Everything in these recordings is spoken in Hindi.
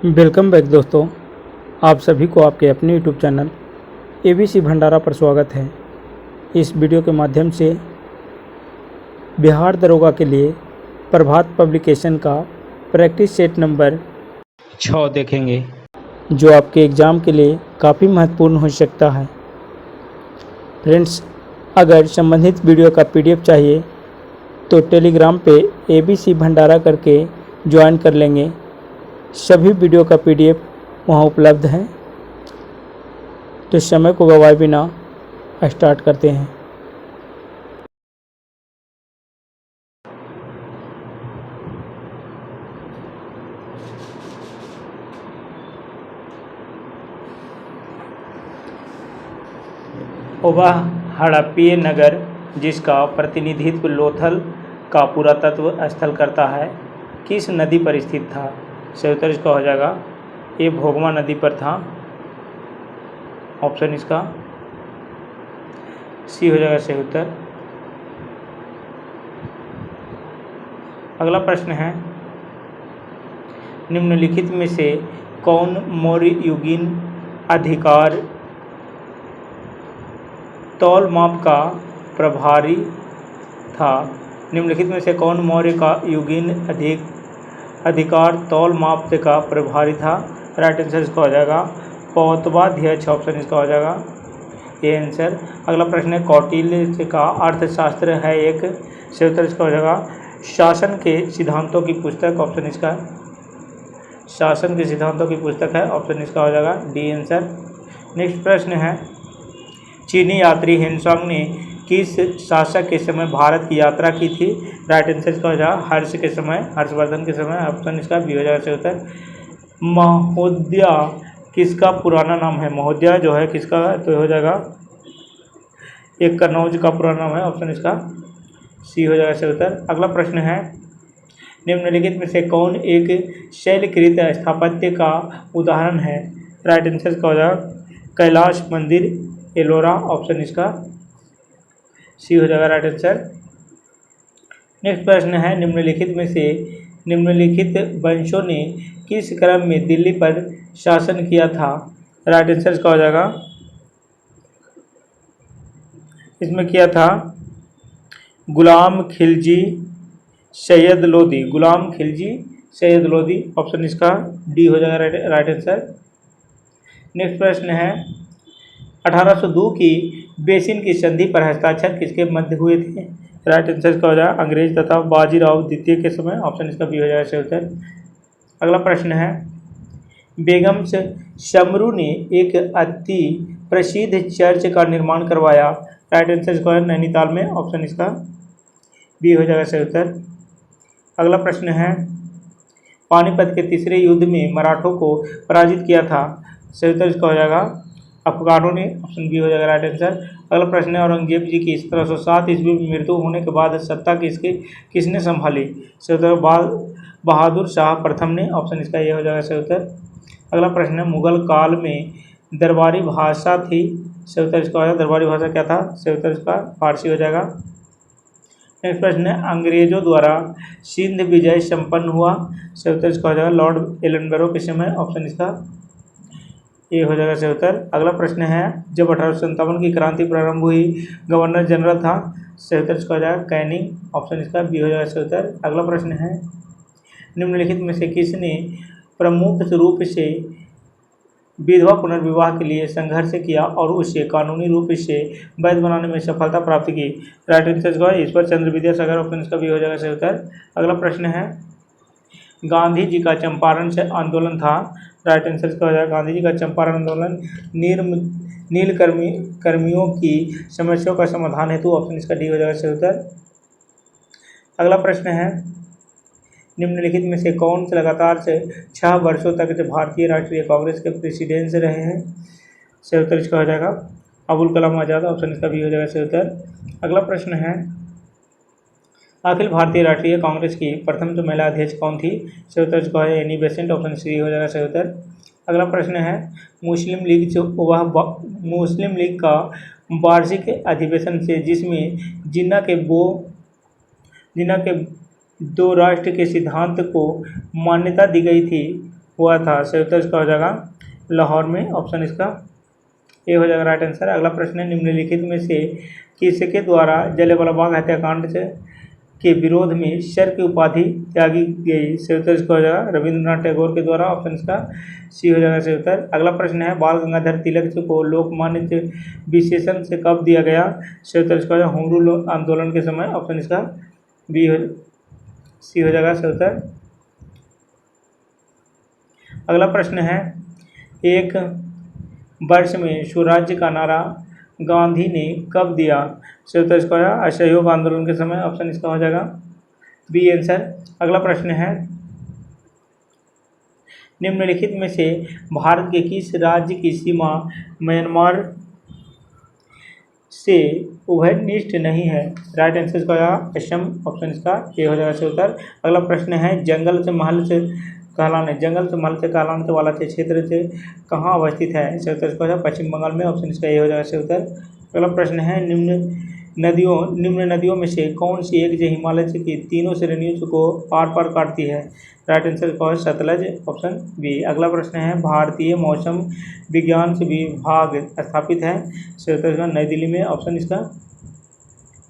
वेलकम बैक दोस्तों। आप सभी को आपके अपने यूट्यूब चैनल एबीसी भंडारा पर स्वागत है। इस वीडियो के माध्यम से बिहार दरोगा के लिए प्रभात पब्लिकेशन का प्रैक्टिस सेट नंबर 6 देखेंगे, जो आपके एग्ज़ाम के लिए काफ़ी महत्वपूर्ण हो सकता है। फ्रेंड्स, अगर संबंधित वीडियो का पीडीएफ चाहिए तो टेलीग्राम पे एबीसी भंडारा करके ज्वाइन कर लेंगे। सभी वीडियो का पीडीएफ वहाँ उपलब्ध है। तो समय को गवाए बिना स्टार्ट करते हैं। वह हड़प्पीय नगर जिसका प्रतिनिधित्व लोथल का पुरातत्व स्थल करता है, किस नदी पर स्थित था? सही उत्तर इसका हो जाएगा ये भोगमा नदी पर था। ऑप्शन इसका सी हो जाएगा सही उत्तर। अगला प्रश्न है, निम्नलिखित में से कौन मौर्ययुगीन अधिकार तौल माप का प्रभारी था? निम्नलिखित में से कौन मौर्य का युगीन अधिकार तौल माप का प्रभारी था? राइट आंसर इसका हो जाएगा पौतवाध्यक्ष। ऑप्शन इसका हो जाएगा ये आंसर। अगला प्रश्न है, कौटिल्य का अर्थशास्त्र है एक। सही उत्तर इसका हो जाएगा शासन के सिद्धांतों की पुस्तक। ऑप्शन इसका शासन के सिद्धांतों की पुस्तक है। ऑप्शन इसका हो जाएगा डी आंसर। नेक्स्ट प्रश्न है, चीनी यात्री हेनसांग ने किस शासक के समय भारत की यात्रा की थी? राइट आंसर इसका हो जाएगा हर्षवर्धन के समय। ऑप्शन इसका बी हो जाएगा सही उत्तर। महोदया किसका पुराना नाम है? महोदया जो है किसका, तो हो जाएगा एक कन्नौज का पुराना नाम है। ऑप्शन इसका सी हो जाएगा सही उत्तर। अगला प्रश्न है, निम्नलिखित में से कौन एक शैलकृत स्थापत्य का उदाहरण है? राइट आंसर इसका हो जाएगा कैलाश मंदिर एलोरा। ऑप्शन इसका सी हो जाएगा राइट आंसर। नेक्स्ट प्रश्न है, निम्नलिखित वंशों ने किस क्रम में दिल्ली पर शासन किया था? राइट आंसर इसका हो जाएगा, इसमें किया था गुलाम खिलजी सैयद लोदी। गुलाम खिलजी सैयद लोदी। ऑप्शन इसका डी हो जाएगा राइट आंसर। नेक्स्ट प्रश्न है, 1802 की बेसिन की संधि पर हस्ताक्षर किसके मध्य हुए थे? राइट आंसर इसका हो जाएगा अंग्रेज तथा बाजीराव द्वितीय के समय। ऑप्शन इसका बी हो जाएगा सही उत्तर। अगला प्रश्न है, बेगम शमरू ने एक अति प्रसिद्ध चर्च का निर्माण करवाया। राइट आंसर इसका है नैनीताल में। ऑप्शन इसका बी हो जाएगा सही उत्तर। अगला प्रश्न है, पानीपत के तीसरे युद्ध में मराठों को पराजित किया था। सही उत्तर इसका हो जाएगा अफगानों ने। ऑप्शन बी हो जाएगा राइट आंसर। अगला प्रश्न है, औरंगजेब जी की 1707 ईस्वी में मृत्यु होने के बाद सत्ता किसने संभाली? सही उत्तर बहादुर शाह प्रथम ने। ऑप्शन इसका ये हो जाएगा सही उत्तर। अगला प्रश्न है, मुगल काल में दरबारी भाषा थी। सही उत्तर इसका हो जाएगा दरबारी भाषा क्या था? सही उत्तर इसका फारसी हो जाएगा। नेक्स्ट प्रश्न है, अंग्रेजों द्वारा सिंध विजय संपन्न हुआ। सही उत्तर इसका हो जाएगा लॉर्ड एलनबरो के समय। ऑप्शन इसका ये हो जाएगा सही उत्तर। अगला प्रश्न है, जब 1857 की क्रांति प्रारंभ हुई गवर्नर जनरल था। सही उत्तर इसका हो जाएगा कैनिंग। ऑप्शन इसका बी हो जाएगा सही उत्तर। अगला प्रश्न है, निम्नलिखित में से किसने प्रमुख रूप से विधवा पुनर्विवाह के लिए संघर्ष किया और उसे कानूनी रूप से वैध बनाने में सफलता प्राप्त की? राइट आंसर इसका ईश्वर चंद्र विद्यासागर। ऑप्शन इसका भी हो जाएगा सही उत्तर। अगला प्रश्न है, गांधी जी का चंपारण से आंदोलन था। राइट आंसर इसका हो जाएगा गांधी जी का चंपारण आंदोलन नील कर्मियों की समस्याओं का समाधान हेतु। ऑप्शन इसका डी हो जाएगा सही उत्तर। अगला प्रश्न है, निम्नलिखित में से कौन से लगातार से 6 वर्षों तक जो भारतीय राष्ट्रीय कांग्रेस के प्रेसिडेंट रहे हैं? सही उत्तर इसका हो जाएगा अबुल कलाम आज़ाद। ऑप्शन इसका भी हो जाएगा सही उत्तर। अगला प्रश्न है, अखिल भारतीय राष्ट्रीय कांग्रेस की प्रथम जो महिला अध्यक्ष कौन थी? सही उत्तर इसका है एनी बेसेंट। ऑप्शन सी हो जाएगा सही उत्तर। अगला प्रश्न है, मुस्लिम लीग का वार्षिक अधिवेशन से जिसमें जिन्ना के 2 राष्ट्र के सिद्धांत को मान्यता दी गई थी, हुआ था? संयुक्त इसका हो जाएगा लाहौर में, ऑप्शन इसका ए हो जाएगा राइट आंसर। अगला प्रश्न है, निम्नलिखित में से किसके द्वारा जलियांवाला बाग हत्याकांड के विरोध में सर की उपाधि त्यागी गई? संयुक्त इसका हो जाएगा रविंद्रनाथ टैगोर के द्वारा, ऑप्शन इसका सी हो जाएगा सही उत्तर। अगला प्रश्न है, बाल गंगाधर तिलक को लोकमान्य विशेषण से कब दिया गया? संयुक्त इसका हो जाएगा होम रूल आंदोलन के समय, ऑप्शन इसका बी हो सी हो जाएगा सही उत्तर। अगला प्रश्न है, एक वर्ष में स्वराज्य का नारा गांधी ने कब दिया? संयुक्त इसका हो जाएगा असहयोग आंदोलन के समय, ऑप्शन इसका हो जाएगा बी आंसर। अगला प्रश्न है, निम्नलिखित में से भारत के किस राज्य की सीमा म्यांमार से उभयनिष्ठ नहीं है? राइट आंसर इसका हो जाएगा असम, ऑप्शन इसका ए हो जाएगा सही उत्तर। अगला प्रश्न है, जंगल से महल से कहलाने वाला क्षेत्र से कहाँ अवस्थित है? सही उत्तर इसका हो जाएगा पश्चिम बंगाल में, ऑप्शन इसका ए हो जाएगा सही उत्तर। अगला प्रश्न है, निम्न नदियों में से कौन सी एक जो हिमालय की तीनों श्रेणियों को पार पार काटती है? राइट आंसर का है सतलज, ऑप्शन बी। अगला प्रश्न है, भारतीय मौसम विज्ञान विभाग स्थापित है? सही उत्तर इसका नई दिल्ली में, ऑप्शन इसका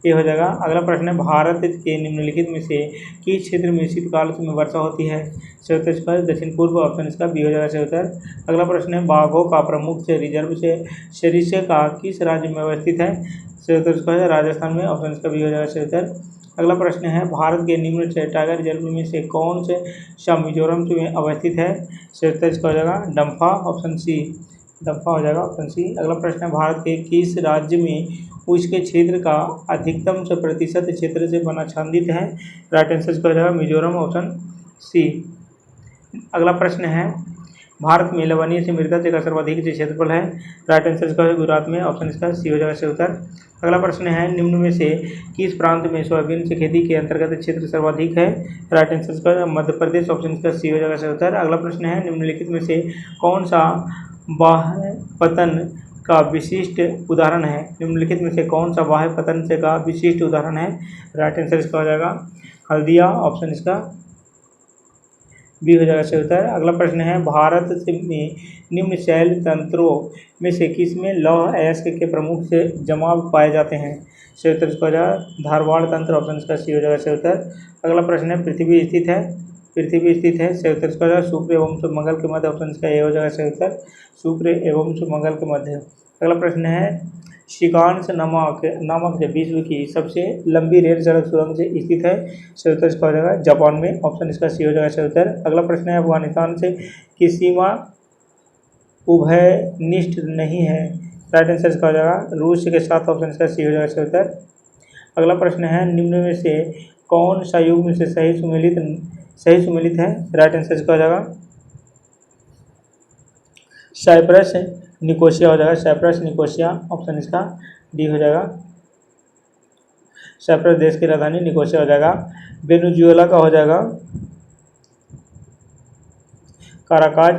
ए हो जाएगा। अगला प्रश्न है, भारत के निम्नलिखित में से किस क्षेत्र में शीतकाल में वर्षा होती है? सही उत्तर इसका दक्षिण पूर्व, ऑप्शन इसका बी हो जाएगा सही उत्तर। अगला प्रश्न है, बाघों का प्रमुख से रिजर्व से सरिस्का किस राज्य में अवस्थित है? सही उत्तर इसका है राजस्थान में, ऑप्शन इसका बी हो जाएगा सही उत्तर। अगला प्रश्न है, भारत के निम्न से टाइगर रिजर्व में से कौन से सा मिजोरम में अवस्थित है? सही उत्तर इसका हो जाएगा डम्फा, ऑप्शन सी, डम्फा हो जाएगा ऑप्शन सी। अगला प्रश्न है, भारत के किस राज्य में उसके क्षेत्र का अधिकतम से प्रतिशत क्षेत्र से बना छांदित है? राइट आंसर इसका हो जाएगा मिजोरम, ऑप्शन सी। अगला प्रश्न है, भारत में लवणीय से मृदा का सर्वाधिक जो क्षेत्रफल है? राइट आंसर इसका है गुजरात में, ऑप्शन इसका सी हो जाएगा सही उत्तर। अगला प्रश्न है, निम्न में से किस प्रांत में सोयाबीन से खेती के अंतर्गत क्षेत्र सर्वाधिक है? राइट आंसर इसका मध्य प्रदेश, ऑप्शन इसका सी हो जाएगा सही उत्तर। अगला प्रश्न है, निम्नलिखित में से कौन सा बाह्य पतन का विशिष्ट उदाहरण है? निम्नलिखित में से कौन सा बाह्य पतन से का विशिष्ट उदाहरण है? राइट आंसर इसका हो जाएगा हल्दिया, ऑप्शन इसका बी हो जाएगा सही उत्तर। अगला प्रश्न है, भारत में निम्न शैल तंत्रों में से किस में लौह अयस्क के प्रमुख से जमाव पाए जाते हैं? सही उत्तर इसका हो जाएगा धारवाड़ तंत्र, ऑप्शन इसका सी हो जाएगा सही उत्तर। अगला प्रश्न है, पृथ्वी स्थित है? सही उत्तर इसका हो जाएगा शुक्र एवं मंगल के मध्य, ऑप्शन इसका ए हो जाएगा सही उत्तर, शुक्र एवं मंगल के मध्य। अगला प्रश्न है, शिकांश नामक विश्व की सबसे लंबी रेल सड़क सुरंग से स्थित है? सही उत्तर इसका हो जाएगा जापान में, ऑप्शन इसका सी हो जाएगा सही उत्तर। अगला प्रश्न है, अफगानिस्तान से की सीमा उभयनिष्ठ नहीं है? राइट आंसर इसका हो जाएगा रूस के साथ, ऑप्शन इसका सी हो जाएगा सही उत्तर। अगला प्रश्न है, निम्न में से कौन सा युग्म से सही सुमेलित है? राइट आंसर इसका हो जाएगा साइप्रस निकोसिया हो जाएगा, साइप्रस निकोसिया, ऑप्शन इसका डी हो जाएगा। साइप्रस देश की राजधानी निकोसिया हो जाएगा। वेनेजुएला का हो जाएगा काराकाज,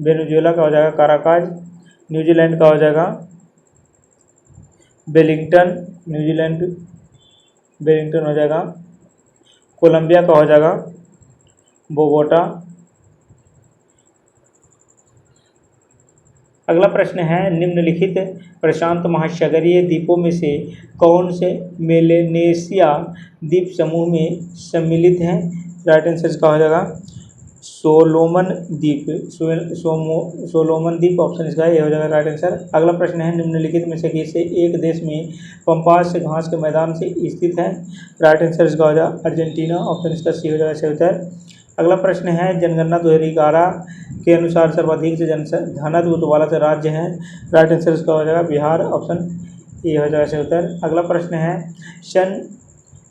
वेनेजुएला का हो जाएगा काराकाज। न्यूजीलैंड का हो जाएगा वेलिंगटन, वेलिंगटन हो जाएगा। कोलंबिया का हो जाएगा बोगोटा। अगला प्रश्न है, निम्नलिखित प्रशांत महासागरीय द्वीपों में से कौन से मेलेनेशिया द्वीप समूह में सम्मिलित हैं? राइट आंसर इसका हो जाएगा सोलोमन द्वीप, ऑप्शन इसका ये हो जाएगा राइट आंसर। अगला प्रश्न है, निम्नलिखित में से किसी एक देश में पम्पास घास के मैदान से स्थित है? राइट आंसर इसका हो जाएगा अर्जेंटीना, ऑप्शन इसका सी हो जाएगा सही उत्तर। अगला प्रश्न है, जनगणना 2011 के अनुसार सर्वाधिक से घनत्व वाला से राज्य है? राइट आंसर इसका हो जाएगा बिहार, ऑप्शन ए हो जाएगा सही उत्तर। अगला प्रश्न है, सन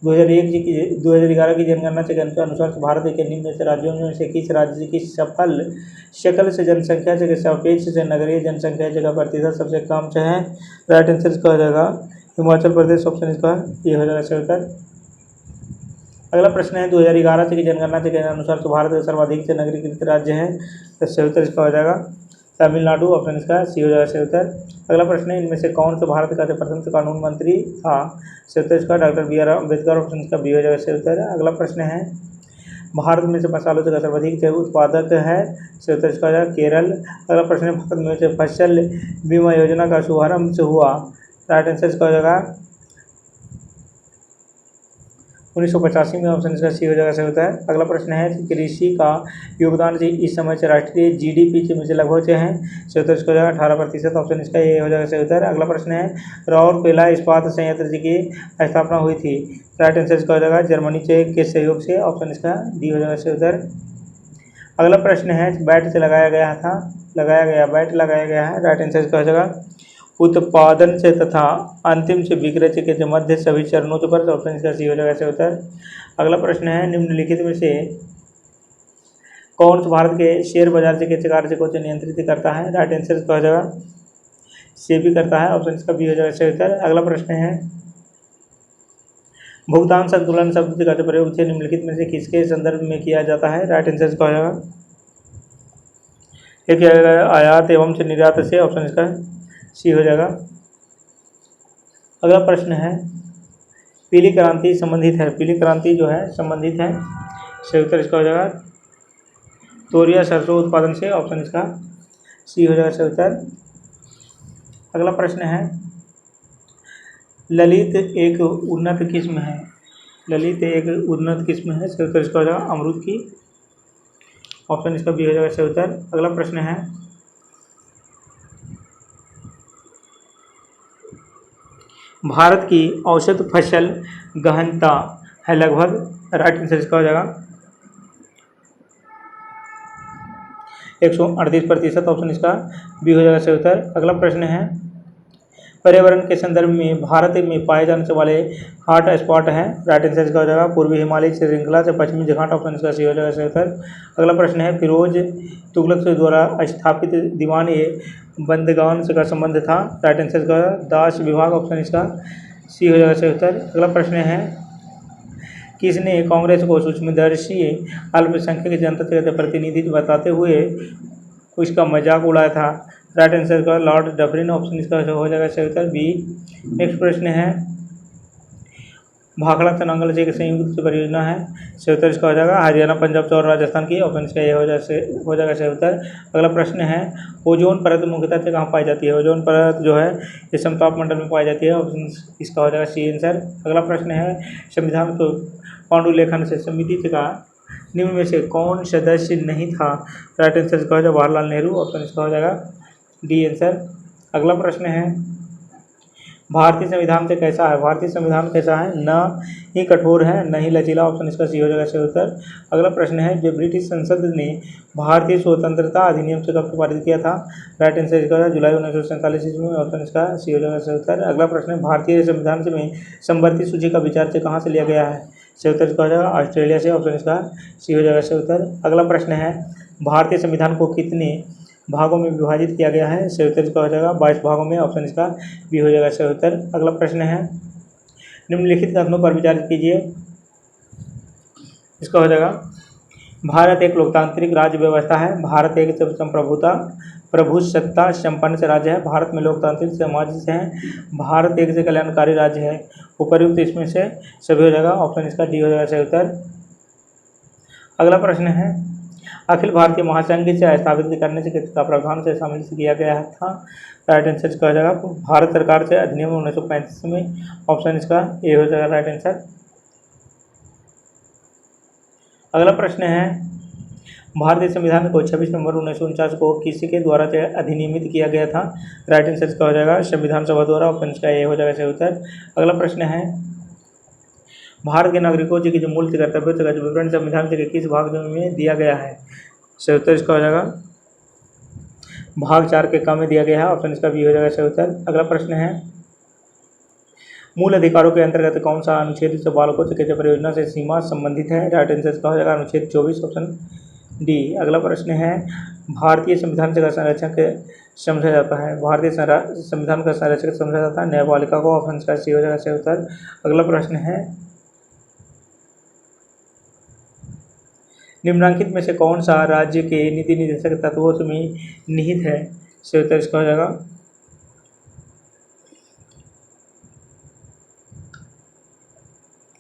2011 की जनगणना के अनुसार भारत के निम्न से राज्यों में से किस राज्य की शकल से जनसंख्या के सापेक्ष से नगरीय जनसंख्या का प्रतिशत सबसे कम है? राइट आंसर इसका हो जाएगा हिमाचल प्रदेश, ऑप्शन इसका ये हो जाएगा सही उत्तर। अगला प्रश्न है, 2011 की जनगणना के अनुसार भारत का सर्वाधिक से नगरीकृत राज्य है? तो सही उत्तर इसका हो जाएगा तमिलनाडु, ऑप्शन इसका सी हो जाएगा सही उत्तर। अगला प्रश्न है, इनमें से कौन सा भारत का प्रथम कानून मंत्री था? सही उत्तर इसका doctor B R Ambedkar, option इसका बी हो जाएगा सही उत्तर। अगला प्रश्न है, भारत में से मसालों का सर्वाधिक उत्पादक है, इसका उत्तर इसका हो जाएगा केरल। अगला प्रश्न है, भारत में से फसल बीमा योजना का शुभारंभ से हुआ, राइट आंसर इसका हो जाएगा 1985 में, ऑप्शन इसका सी हो जाएगा, सही होता है। अगला प्रश्न है कि कृषि का योगदान से इस समय से राष्ट्रीय जीडीपी में से लगभग है, सही उत्तर इसका हो जाएगा 18%, ऑप्शन इसका ये हो जाएगा, सही उत्तर। अगला प्रश्न है, राउरकेला इस्पात संयंत्र की स्थापना हुई थी, राइट आंसर इसका हो जाएगा जर्मनी के सहयोग से, ऑप्शन इसका डी हो जाएगा, सही उत्तर। अगला प्रश्न है, बैट से लगाया गया है, राइट आंसर इसका हो जाएगा उत्पादन से तथा अंतिम से विक्रय के मध्य सभी चरणों पर, ऑप्शन इसका सी हो जाएगा, सही उत्तर। अगला प्रश्न है, निम्नलिखित में से कौन भारत के शेयर बाजार के कार्य को नियंत्रित करता है, राइट आंसर इसका हो जाएगा सेबी करता है, ऑप्शन इसका बी हो जाएगा, सही उत्तर। अगला प्रश्न है, भुगतान संतुलन शब्द का प्रयोग से निम्नलिखित में से किसके संदर्भ में किया जाता है, राइट आंसर इसका हो जाएगा एक आयात एवं निर्यात से, ऑप्शन इसका सी हो जाएगा। अगला प्रश्न है, पीली क्रांति संबंधित है, पीली क्रांति जो है संबंधित है, सही उत्तर इसका हो जाएगा तोरिया सरसों उत्पादन से, ऑप्शन इसका सी हो जाएगा, सही उत्तर। अगला प्रश्न है, ललित एक उन्नत किस्म है, ललित एक उन्नत किस्म है, सही उत्तर इसका हो जाएगा अमरूद की, ऑप्शन इसका बी हो जाएगा, सही उत्तर। अगला प्रश्न है, भारत की औसत फसल गहनता है लगभग, राइट आंसर इसका हो जाएगा 138%, ऑप्शन इसका बी हो जाएगा, सही उत्तर। अगला प्रश्न है, पर्यावरण के संदर्भ में भारत में पाए जाने वाले हॉट स्पॉट है, राइट आंसर इसका हो जाएगा पूर्वी हिमालय श्रृंखला से पश्चिमी घाट, ऑप्शन इसका सी हो जाएगा, सही उत्तर। अगला प्रश्न है, फिरोज तुगलक से द्वारा स्थापित दीवान ए बंदगान से का संबंध था, राइट आंसर इसका दास विभाग, ऑप्शन इसका सी हो जाएगा, सही उत्तर। अगला प्रश्न है, किसने कांग्रेस को सूक्ष्मदर्शी अल्पसंख्यक जनता का प्रतिनिधित्व बताते हुए उसका मजाक उड़ाया था, राइट आंसर का लॉर्ड डफरिन, ऑप्शन इसका हो जाएगा, सही उत्तर बी। नेक्स्ट प्रश्न है, भाखड़ा तनांगल से एक संयुक्त परियोजना है, सही उत्तर इसका हो जाएगा हरियाणा, पंजाब और राजस्थान की, ऑप्शन इसका ये हो जाएगा, सही उत्तर। अगला प्रश्न है, ओजोन परत मुख्यतः से कहाँ पाई जाती है, ओजोन परत जो है ये समताप मंडल में पाई जाती है, ऑप्शन इसका हो जाएगा सी आंसर। अगला प्रश्न है, संविधान को पांडुलेखन से समिति का निम्न में से कौन सदस्य नहीं था, राइट आंसर इसका हो जाएगा जवाहरलाल नेहरू, ऑप्शन इसका हो जाएगा डी आंसर। अगला प्रश्न है, भारतीय संविधान से कैसा है, भारतीय संविधान कैसा है, न ही कठोर है न ही लचीला, ऑप्शन इसका सी हो जाएगा, सही उत्तर। अगला प्रश्न है, जो ब्रिटिश संसद ने भारतीय स्वतंत्रता अधिनियम से कब पारित किया था, राइट आंसर इसका जुलाई 1947 ईस्वी में, ऑप्शन इसका सी हो जाएगा, सही उत्तर। अगला प्रश्न है, भारतीय संविधान में संवर्ती सूची का विचार से कहाँ से लिया गया है, सही उत्तर इसका हो जाएगा ऑस्ट्रेलिया से, ऑप्शन इसका सी हो जाएगा, सही उत्तर। अगला प्रश्न है, भारतीय संविधान को कितने भागों में विभाजित किया गया है, सही उत्तर इसका हो जाएगा 22 भागों में, ऑप्शन इसका बी हो जाएगा, सही उत्तर। अगला प्रश्न है, निम्नलिखित कथनों पर विचार कीजिए, इसका हो जाएगा भारत एक लोकतांत्रिक राज्य व्यवस्था है, भारत एक प्रभुसत्ता संपन्न राज्य है, भारत में लोकतांत्रिक समाज से है, भारत एक से कल्याणकारी राज्य है, उपर्युक्त इसमें से सभी हो जाएगा, ऑप्शन इसका डी हो जाएगा, सही उत्तर। अगला प्रश्न है, अखिल भारतीय महासंघ से स्थापित करने से किसका प्रावधान से शामिल किया गया था, राइट आंसर इसका हो जाएगा भारत सरकार से अधिनियम 1935 में, ऑप्शन इसका ए हो जाएगा, राइट आंसर। अगला प्रश्न है, भारतीय संविधान को 26 नवंबर 1949 को किसके द्वारा अधिनियमित किया गया था, राइट आंसर इसका हो जाएगा संविधान सभा द्वारा, ऑप्शन इसका ए हो जाएगा, सही उत्तर। अगला प्रश्न है, भारत के नागरिकों के जो मूल कर्तव्य का जो विवरण संविधान के किस भाग में दिया गया है, सही उत्तर इसका हो जाएगा भाग 4 के क में दिया गया है, ऑप्शन इसका बी हो जाएगा, सही उत्तर। अगला प्रश्न है, मूल अधिकारों के अंतर्गत कौन सा अनुच्छेद से बालकों चिकित्सा परियोजना से सीमा संबंधित है, राइट आंसर इसका हो जाएगा अनुच्छेद 24, ऑप्शन डी। अगला प्रश्न है, भारतीय संविधान का संरक्षक समझा जाता है, भारतीय संविधान का संरक्षक समझा जाता है न्यायपालिका को, ऑप्शन इसका सी हो जाएगा, सही उत्तर। अगला प्रश्न है, निम्नलिखित में से कौन सा राज्य के नीति निर्देशक तत्वों में निहित है, सही उत्तर इसका हो जाएगा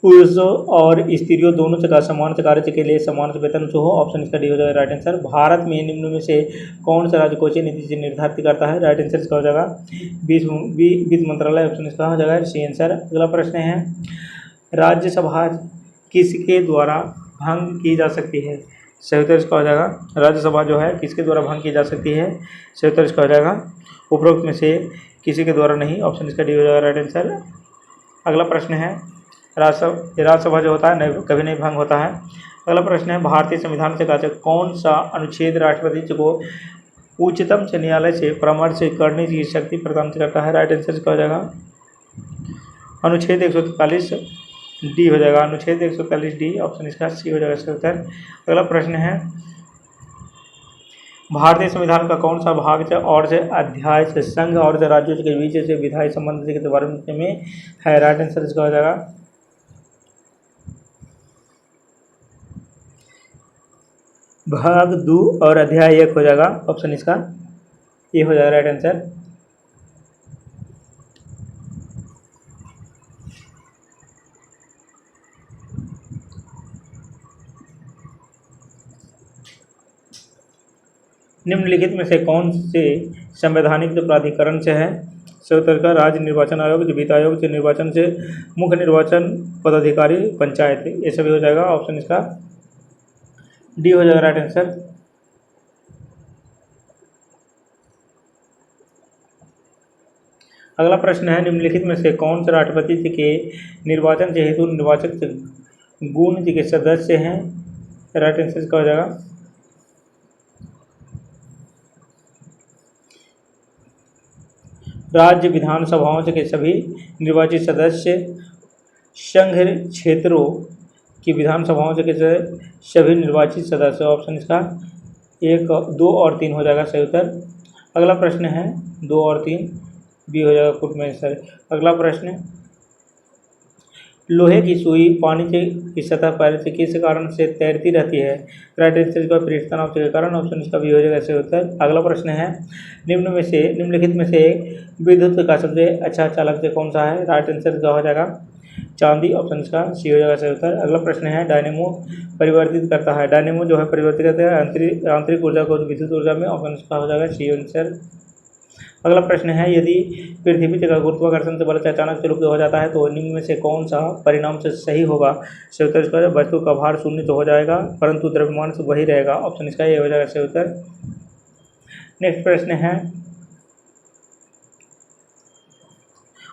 पुरुष और स्त्रियों दोनों जगह समान कार्य के लिए समान वेतन जो हो, ऑप्शन इसका डी हो जाएगा राइट आंसर। भारत में निम्न में से कौन सा राज्य कोची नीति से निर्धारित करता है, राइट आंसर इसका हो जाएगा वित्त मंत्रालय, ऑप्शन इसका हो जाएगा सी आंसर। अगला प्रश्न है राज्यसभा किसके द्वारा भंग की जा सकती है, सही उत्तर इसका हो जाएगा राज्यसभा जो है किसके द्वारा भंग की जा सकती है, सही उत्तर इसका हो जाएगा उपरोक्त में से किसी के द्वारा नहीं, ऑप्शन इसका डी हो जाएगा राइट आंसर। अगला प्रश्न है राज्यसभा जो होता है नहीं कभी नहीं भंग होता है। अगला प्रश्न है भारतीय संविधान से कौन सा अनुच्छेद राष्ट्रपति को उच्चतम न्यायालय से परामर्श करने की शक्ति प्रदान करता है, राइट आंसर इसका हो जाएगा अनुच्छेद 143 डी हो जाएगा, अनुच्छेद 143 डी, ऑप्शन इसका सी हो जाएगा इसका उत्तर। अगला प्रश्न है भारतीय संविधान का कौन सा भाग और से अध्याय से संघ और राज्यों के बीच से विधायी संबंध के बारे में है, राइट आंसर इसका हो जाएगा भाग 2 और अध्याय 1 हो जाएगा, ऑप्शन इसका ये हो जाएगा राइट आंसर। निम्नलिखित में से कौन से संवैधानिक प्राधिकरण से है, सही का राज्य निर्वाचन आयोग, वित्त आयोग, निर्वाचन से मुख्य निर्वाचन पदाधिकारी, पंचायत, ये सभी हो जाएगा, ऑप्शन इसका डी हो जाएगा राइट आंसर। अगला प्रश्न है निम्नलिखित में से कौन से राष्ट्रपति के निर्वाचन से हेतु निर्वाचक गुण के सदस्य हैं, राइट आंसर इसका हो जाएगा राज्य विधानसभाओं के सभी निर्वाचित सदस्य, संघ क्षेत्रों की विधानसभाओं के सभी निर्वाचित सदस्य, ऑप्शन इसका 1, 2 और 3 हो जाएगा सही उत्तर। अगला प्रश्न है 2 और 3 बी हो जाएगा कुट में सर। अगला प्रश्न लोहे की सुई पानी की सतह पर से किस कारण से तैरती रहती है, राइट आंसर इसका पृष्ठ तनाव के कारण, ऑप्शन इसका भी हो जाएगा सही उत्तर। अगला प्रश्न है निम्नलिखित में से विद्युत का सबसे अच्छा चालक से कौन सा है, राइट आंसर इसका हो जाएगा चांदी, ऑप्शन इसका सी हो जाएगा सही उत्तर। अगला प्रश्न है डायनेमो परिवर्तित करता है, डायनेमो जो है परिवर्तित करता है आंतरिक ऊर्जा को विद्युत ऊर्जा में, ऑप्शन इसका हो जाएगा सी आंसर। अगला प्रश्न है यदि पृथ्वी का गुरुत्वाकर्षण से बल अचानक से लुप्त हो जाता है तो निम्न में से कौन सा परिणाम से सही होगा, सही उत्तर इसका वस्तु का भार शून्य तो हो जाएगा परंतु द्रव्यमान से वही रहेगा, ऑप्शन इसका ये हो जाएगा सही उत्तर। नेक्स्ट प्रश्न है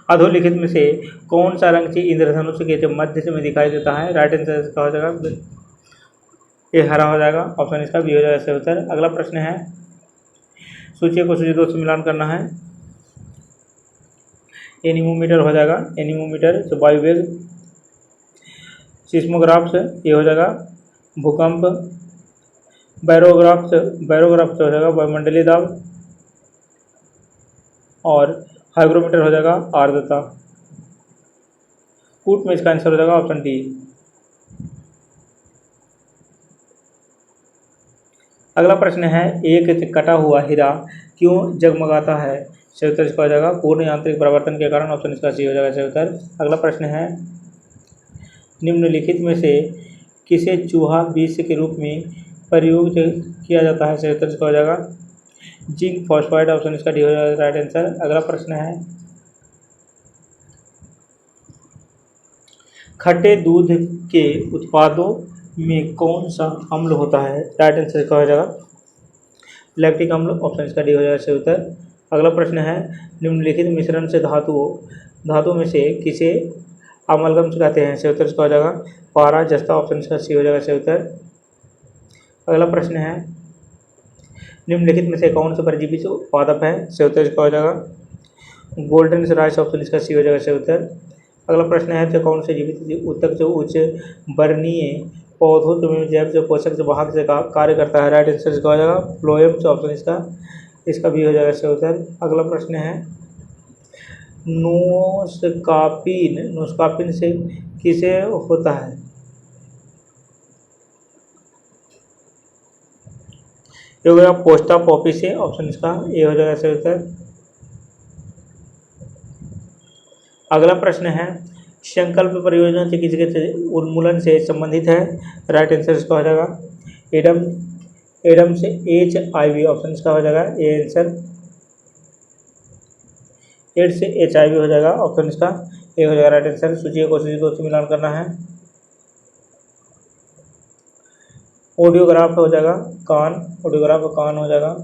अधोलिखित में से कौन सा रंग इंद्रधनुष के मध्य में दिखाई देता है, राइट आंसर इसका हो जाएगा ये हरा हो जाएगा, ऑप्शन इसका भी हो जाएगा सही उत्तर। अगला प्रश्न है सूची को सूची 2 से मिलान करना है, एनीमोमीटर हो जाएगा, एनीमोमीटर तो वायु वेग, सिस्मोग्राफ से ये हो जाएगा भूकंप, बैरोग्राफ से हो जाएगा वायुमंडलीय दाब, और हाइग्रोमीटर हो जाएगा आर्द्रता। कूट में इसका आंसर हो जाएगा ऑप्शन डी। अगला प्रश्न है एक कटा हुआ हीरा क्यों जगमगाता है, सही उत्तर इसका हो जाएगा पूर्ण यांत्रिक परिवर्तन के कारण, ऑप्शन इसका सी हो जाएगा सही उत्तर। अगला प्रश्न है निम्नलिखित में से किसे चूहा विष के रूप में प्रयोग किया जाता है, सही उत्तर इसका हो जाएगा जिंक फॉस्फाइड, ऑप्शन इसका डी हो जाएगा राइट आंसर। अगला प्रश्न है खट्टे दूध के उत्पादों में कौन सा अम्ल होता है, राइट आंसर इसका हो जाएगा लैक्टिक अम्ल, ऑप्शन इसका डी हो जाएगा सही उत्तर। अगला प्रश्न है निम्नलिखित मिश्रण से धातु में से किसे अमलगम कहते हैं, सही उत्तर इसका हो जाएगा पारा जस्ता, ऑप्शन इसका सी हो जाएगा सही उत्तर। अगला प्रश्न है निम्नलिखित में से कौन सा परजीवी से पादप है, सही उत्तर इसका हो जाएगा गोल्डन राइस, ऑप्शन इसका सी हो जाएगा सही उत्तर। अगला प्रश्न है तो कौन से जीवित ऊतक जो उच्च वर्णीय पौधों में जैव से पोषक से वाहक से कार्य करता है, राइट आंसर इसका हो जाएगा फ्लोएम, ऑप्शन इसका भी हो जाएगा सही उत्तर। अगला प्रश्न है नोस्कापिन से किसे होता है, ये हो गया पोस्टा पॉपी से, ऑप्शन इसका ये हो जाएगा सही उत्तर। अगला प्रश्न है संकल्प परियोजना चिकित्सक उन्मूलन से संबंधित है, राइट आंसर इसका हो जाएगा एडम एडम से HIV, ऑप्शन इसका हो जाएगा ए आंसर। एड्स से HIV हो जाएगा, ऑप्शन इसका ए हो जाएगा राइट आंसर। सूची को सूची को मिलान करना है। ऑडियोग्राफ हो जाएगा कान, ऑडियोग्राफ कान हो जाएगा।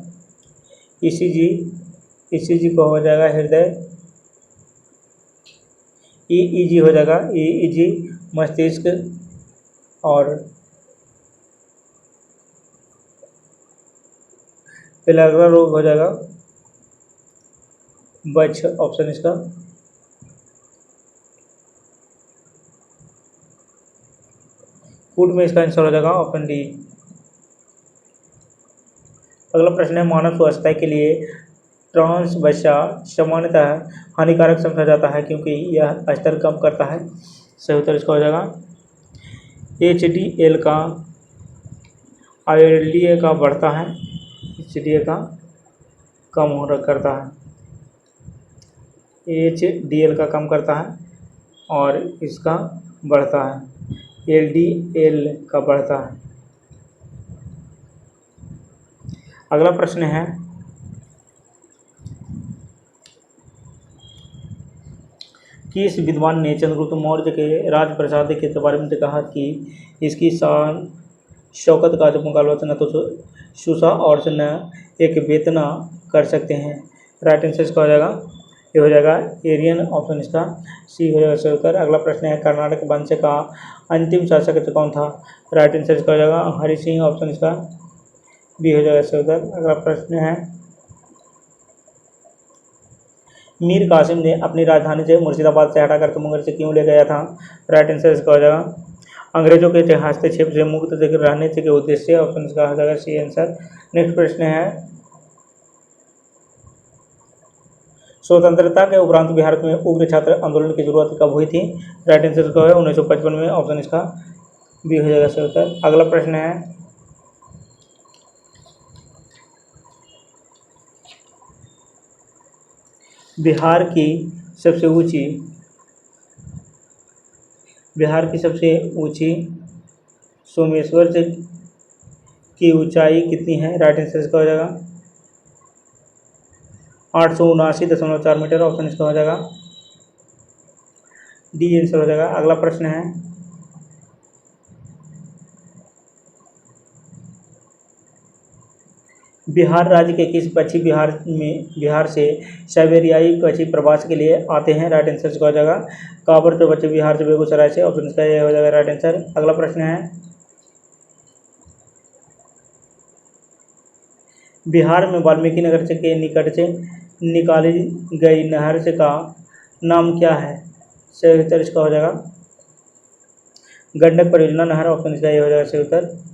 ECG को हो जाएगा हृदय। EEG हो जाएगा EEG मस्तिष्क। और पेलाग्रा रोग हो जाएगा बच्च, ऑप्शन इसका। फूड में इसका आंसर हो जाएगा ऑप्शन डी। अगला प्रश्न है, मानव स्वास्थ्य के लिए ट्रांस वसा सामान्यतः हानिकारक समझा जाता है क्योंकि यह स्तर कम करता है। सही उत्तर इसका हो जाएगा HDL का LDA का बढ़ता है, HDA का कम हो करता है, HDL का कम करता है और इसका बढ़ता है, LDL का बढ़ता है। अगला प्रश्न है, किस विद्वान ने चंद्रगुप्त मौर्य के राजप्रसाद के बारे में कहा कि इसकी शान शौकत का जो मुकाबला न तो सुसा और न एक वेतना कर सकते हैं। राइट आंसर इसका हो जाएगा ये हो जाएगा एरियन, ऑप्शन इसका सी हो जाएगा सही उत्तर। अगला प्रश्न है, कर्नाटक वंश का अंतिम शासक कौन था। राइट आंसर इसका हो जाएगा हरि सिंह, ऑप्शन इसका बी हो जाएगा सही उत्तर। अगला प्रश्न है, मीर कासिम ने अपनी राजधानी से मुर्शिदाबाद से हटाकर तुंगर से क्यों ले गया था। राइट आंसर इसका हो जाएगा अंग्रेजों के हस्तक्षेप से मुक्त रहने के उद्देश्य, ऑप्शन इसका हो जाएगा सी आंसर। नेक्स्ट प्रश्न है, स्वतंत्रता के उपरांत बिहार में उग्र छात्र आंदोलन की शुरुआत कब हुई थी। राइट आंसर इसका है 1955 में, ऑप्शन इसका बी हो जाएगा सही उत्तर। अगला प्रश्न है, बिहार की सबसे ऊंची सोमेश्वर की ऊंचाई कितनी है। राइट आंसर इसका हो जाएगा 879.4 मीटर, ऑप्शन इसका हो जाएगा डी आंसर हो जाएगा। अगला प्रश्न है, बिहार राज्य के किस पक्षी बिहार से साइबेरियाई पक्षी प्रवास के लिए आते हैं। राइट आंसर इसका हो जाएगा काबर जो बच्चे बिहार से बेगूसराय से, ऑप्शन इसका ये हो जाएगा राइट आंसर। अगला प्रश्न है, बिहार में वाल्मीकि नगर के निकट से निकाली गई नहर का नाम क्या है। सही उत्तर इसका हो जाएगा गंडक परियोजना नहर, ऑप्शन इसका ये हो जाएगा सही उत्तर।